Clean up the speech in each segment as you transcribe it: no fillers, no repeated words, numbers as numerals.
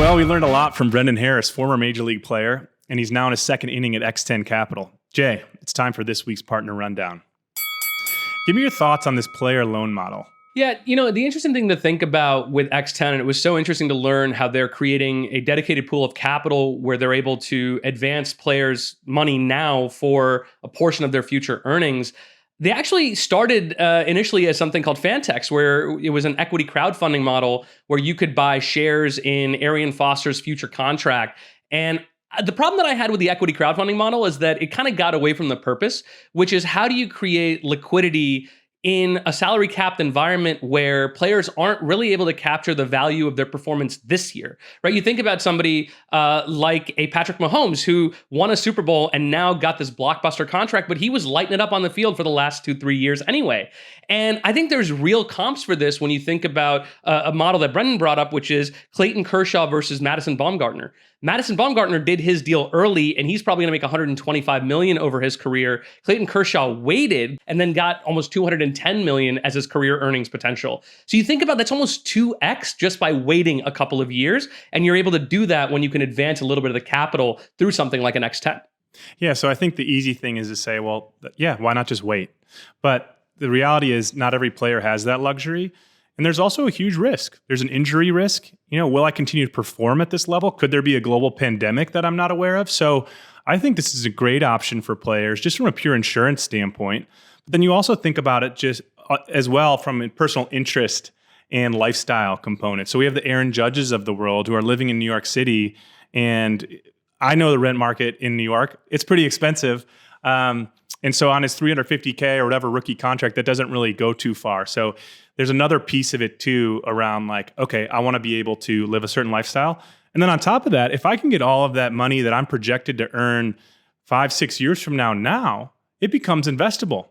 Well, we learned a lot from Brendan Harris, former Major League player, and he's now in his second inning at X10 Capital. Jay, it's time for this week's partner rundown. Give me your thoughts on this player loan model. Yeah, the interesting thing to think about with X10, and it was so interesting to learn how they're creating a dedicated pool of capital where they're able to advance players' money now for a portion of their future earnings. They actually started initially as something called Fantex, where it was an equity crowdfunding model where you could buy shares in Arian Foster's future contract. And the problem that I had with the equity crowdfunding model is that it kind of got away from the purpose, which is how do you create liquidity in a salary capped environment where players aren't really able to capture the value of their performance this year, right? You think about somebody like a Patrick Mahomes who won a Super Bowl and now got this blockbuster contract, but he was lighting it up on the field for the last 2-3 years anyway. And I think there's real comps for this when you think about a model that Brendan brought up, which is Clayton Kershaw versus Madison Bumgarner. Madison Bumgarner did his deal early, and he's probably going to make $125 million over his career. Clayton Kershaw waited and then got almost $210 million as his career earnings potential. So you think about that's almost 2x just by waiting a couple of years, and you're able to do that when you can advance a little bit of the capital through something like an X10. Yeah, so I think the easy thing is to say, well, yeah, why not just wait? But the reality is not every player has that luxury. And there's also a huge risk. There's an injury risk. Will I continue to perform at this level? Could there be a global pandemic that I'm not aware of? So I think this is a great option for players just from a pure insurance standpoint. But then you also think about it just as well from a personal interest and lifestyle component. So we have the Aaron Judges of the world who are living in New York City. And I know the rent market in New York, it's pretty expensive. And so on his $350K or whatever rookie contract, that doesn't really go too far. So there's another piece of it too around like, okay, I want to be able to live a certain lifestyle. And then on top of that, if I can get all of that money that I'm projected to earn 5-6 years from now, it becomes investable.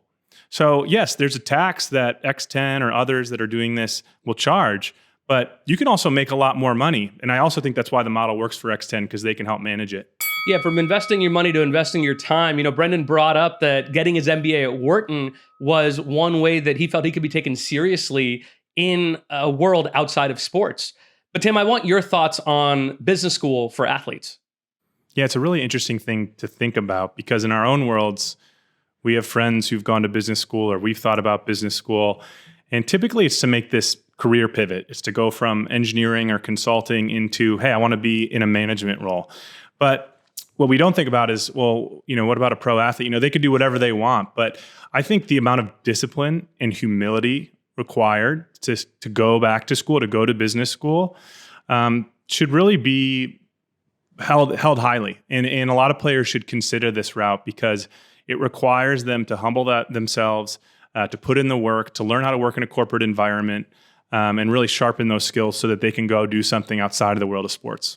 So yes, there's a tax that X10 or others that are doing this will charge, but you can also make a lot more money. And I also think that's why the model works for X10 because they can help manage it. Yeah, from investing your money to investing your time, Brendan brought up that getting his MBA at Wharton was one way that he felt he could be taken seriously in a world outside of sports. But Tim, I want your thoughts on business school for athletes. Yeah, it's a really interesting thing to think about because in our own worlds, we have friends who've gone to business school or we've thought about business school. And typically it's to make this career pivot. It's to go from engineering or consulting into, hey, I want to be in a management role. But what we don't think about is, well, what about a pro athlete? They could do whatever they want. But I think the amount of discipline and humility required to go back to school, to go to business school, should really be held highly. And a lot of players should consider this route because it requires them to humble themselves, to put in the work, to learn how to work in a corporate environment, and really sharpen those skills so that they can go do something outside of the world of sports.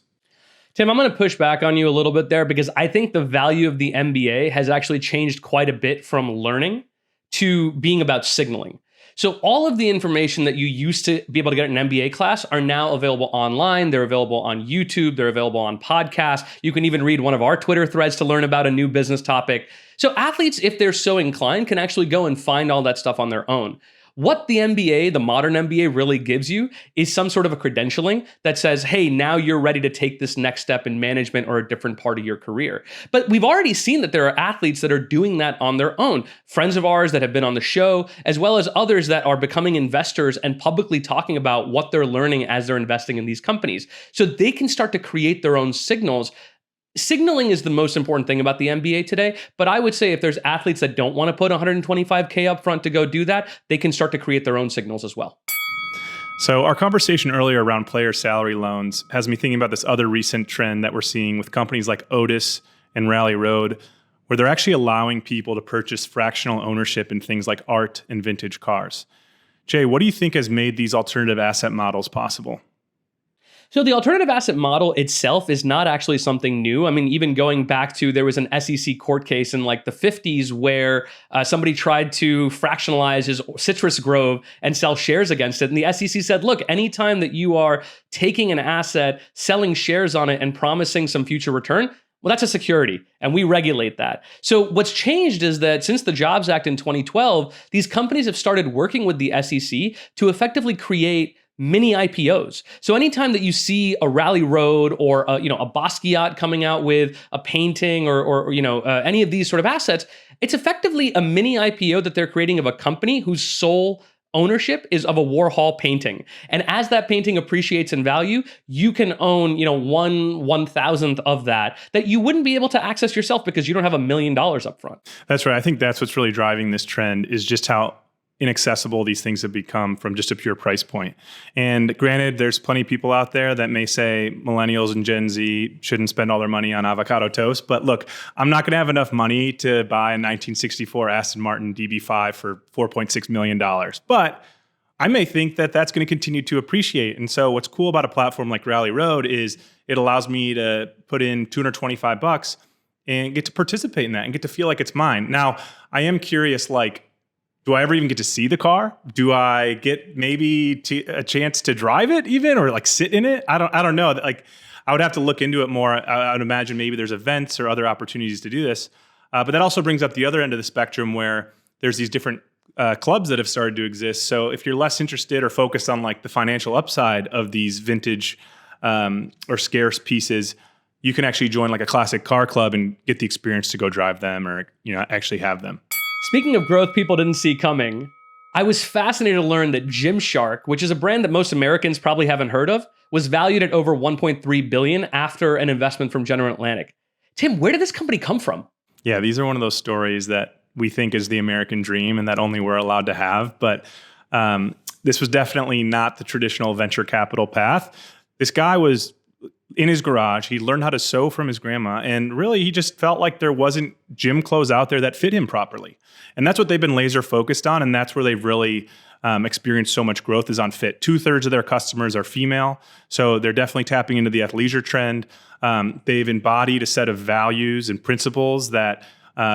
Tim, I'm going to push back on you a little bit there because I think the value of the MBA has actually changed quite a bit from learning to being about signaling. So all of the information that you used to be able to get in an MBA class are now available online. They're available on YouTube. They're available on podcasts. You can even read one of our Twitter threads to learn about a new business topic. So athletes, if they're so inclined, can actually go and find all that stuff on their own. What the MBA, the modern MBA, really gives you is some sort of a credentialing that says, hey, now you're ready to take this next step in management or a different part of your career. But we've already seen that there are athletes that are doing that on their own. Friends of ours that have been on the show, as well as others that are becoming investors and publicly talking about what they're learning as they're investing in these companies. So they can start to create their own signals. Signaling is the most important thing about the MBA today, but I would say if there's athletes that don't want to put $125K up front to go do that, they can start to create their own signals as well. So our conversation earlier around player salary loans has me thinking about this other recent trend that we're seeing with companies like Otis and Rally Rd, where they're actually allowing people to purchase fractional ownership in things like art and vintage cars. Jay, what do you think has made these alternative asset models possible? So the alternative asset model itself is not actually something new. I mean, even going back to, there was an SEC court case in like the 50s where somebody tried to fractionalize his citrus grove and sell shares against it. And the SEC said, look, anytime that you are taking an asset, selling shares on it and promising some future return, well, that's a security, and we regulate that. So what's changed is that since the Jobs Act in 2012, these companies have started working with the SEC to effectively create mini IPOs. So anytime that you see a Rally Road or a Basquiat coming out with a painting or any of these sort of assets, it's effectively a mini IPO that they're creating of a company whose sole ownership is of a Warhol painting. And as that painting appreciates in value, you can own, 1/1000th of that you wouldn't be able to access yourself because you don't have $1 million up front. That's right. I think that's what's really driving this trend is just how inaccessible these things have become from just a pure price point. And granted, there's plenty of people out there that may say millennials and Gen Z shouldn't spend all their money on avocado toast. But look, I'm not going to have enough money to buy a 1964 Aston Martin DB5 for $4.6 million. But I may think that that's going to continue to appreciate. And so what's cool about a platform like Rally Road is it allows me to put in $225 and get to participate in that and get to feel like it's mine. Now, I am curious, do I ever even get to see the car? Do I get maybe a chance to drive it even or sit in it? I don't know. I would have to look into it more. I would imagine maybe there's events or other opportunities to do this. But that also brings up the other end of the spectrum where there's these different clubs that have started to exist. So if you're less interested or focused on the financial upside of these vintage or scarce pieces, you can actually join a classic car club and get the experience to go drive them or actually have them. Speaking of growth people didn't see coming, I was fascinated to learn that Gymshark, which is a brand that most Americans probably haven't heard of, was valued at over $1.3 billion after an investment from General Atlantic. Tim, where did this company come from? Yeah, these are one of those stories that we think is the American dream and that only we're allowed to have. But this was definitely not the traditional venture capital path. This guy was in his garage. He learned how to sew from his grandma. And really, he just felt like there wasn't gym clothes out there that fit him properly. And that's what they've been laser focused on. And that's where they've really experienced so much growth is on fit. 2/3 of their customers are female. So they're definitely tapping into the athleisure trend. They've embodied a set of values and principles that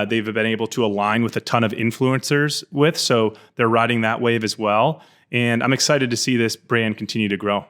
they've been able to align with a ton of influencers with. So they're riding that wave as well. And I'm excited to see this brand continue to grow.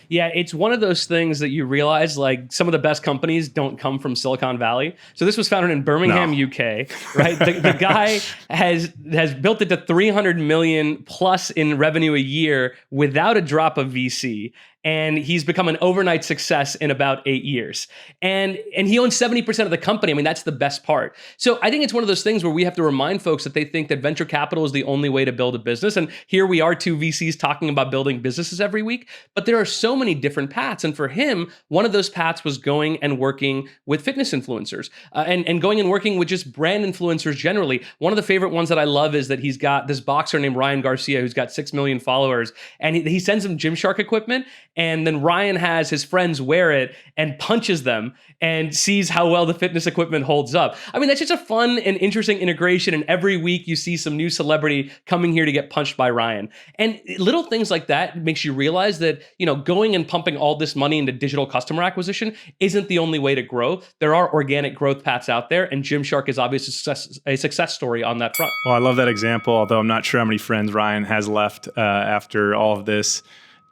Yeah, it's one of those things that you realize some of the best companies don't come from Silicon Valley. So this was founded in Birmingham, UK, right? The guy has built it to 300 million plus in revenue a year without a drop of VC. And he's become an overnight success in about 8 years. And he owns 70% of the company. I mean, that's the best part. So I think it's one of those things where we have to remind folks that they think that venture capital is the only way to build a business. And here we are, two VCs talking about building businesses every week. But there are so many different paths. And for him, one of those paths was going and working with fitness influencers and going and working with just brand influencers generally. One of the favorite ones that I love is that he's got this boxer named Ryan Garcia who's got 6 million followers. And he sends him Gymshark equipment. And then Ryan has his friends wear it and punches them and sees how well the fitness equipment holds up. I mean, that's just a fun and interesting integration. And every week you see some new celebrity coming here to get punched by Ryan. And little things like that makes you realize that, going and pumping all this money into digital customer acquisition isn't the only way to grow. There are organic growth paths out there. And Gymshark is obviously a success story on that front. Well, I love that example, although I'm not sure how many friends Ryan has left after all of this.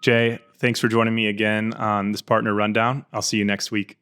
Jay, thanks for joining me again on this Partner Rundown. I'll see you next week.